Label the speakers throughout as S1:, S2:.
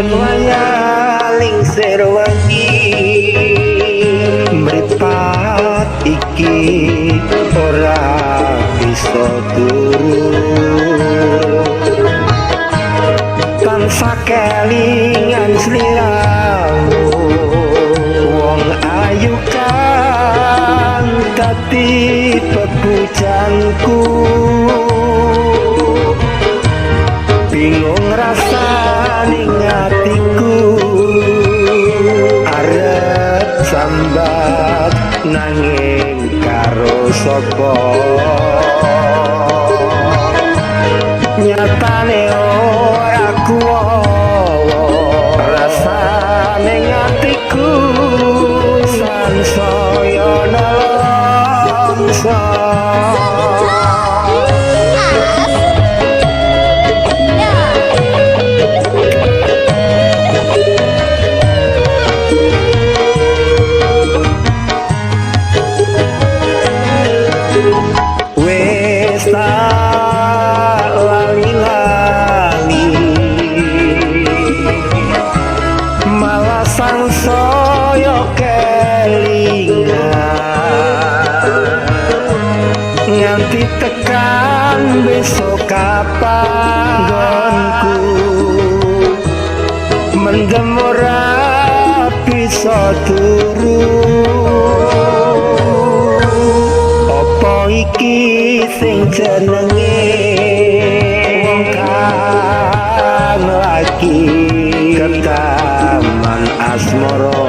S1: saben wayaling serwangi mripat iki ora bisa turu tansah kelingan sliramu wong ayu kang dadi pepujanku bingung rasane atiku arep sambat nanging karo sapa nyatane ora kuwowo rasane atiku sansaya nelongso sangsaya kelingan nganti tekan besok kapan gonku mendem ora bisa turu apa iki sing jenenge wong kang lagi ketaman asmara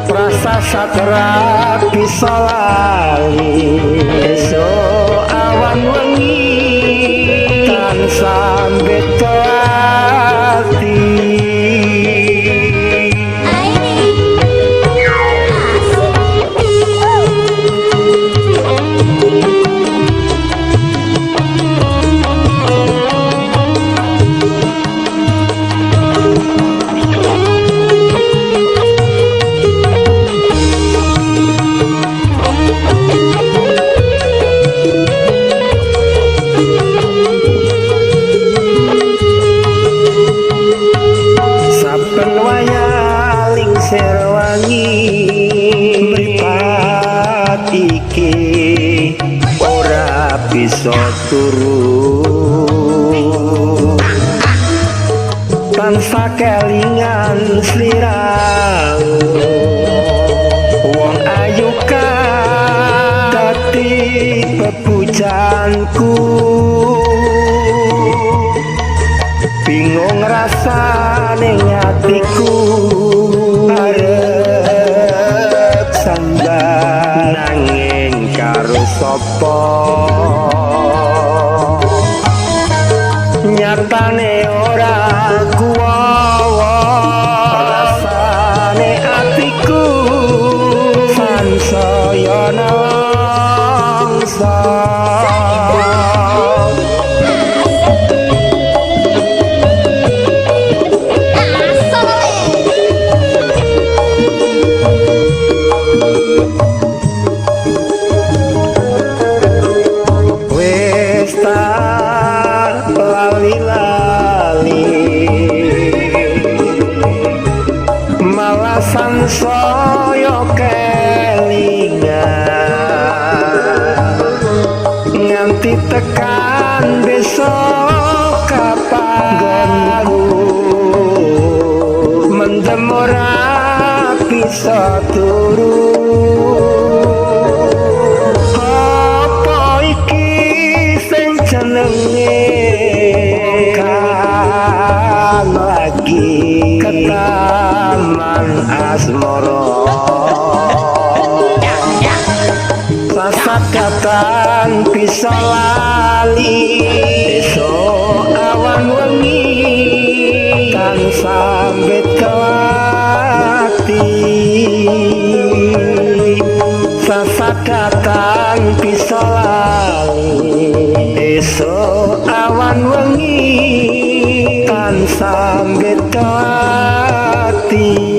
S1: prasasat ora bisa lali esuk awan wengi tansah beta ati serwangi mripat iki ora bisa turu tansah kelingan sliramu wong ayu kang dadi pepujanku bingung rasane atiku arep sambat nanging karo sapa nyatane ora kuwowo rasane atiku sansaya nelongso malah sansaya kelingan nganti tekan besok kapan gonku mendem ora bisa turu apa iki sing jenenge kan lagi ketaman asmara sasakatan bisa lali esok awan wengi kan sambet kelati sasakatan bisa lali esok awan wengi kan sambet kelati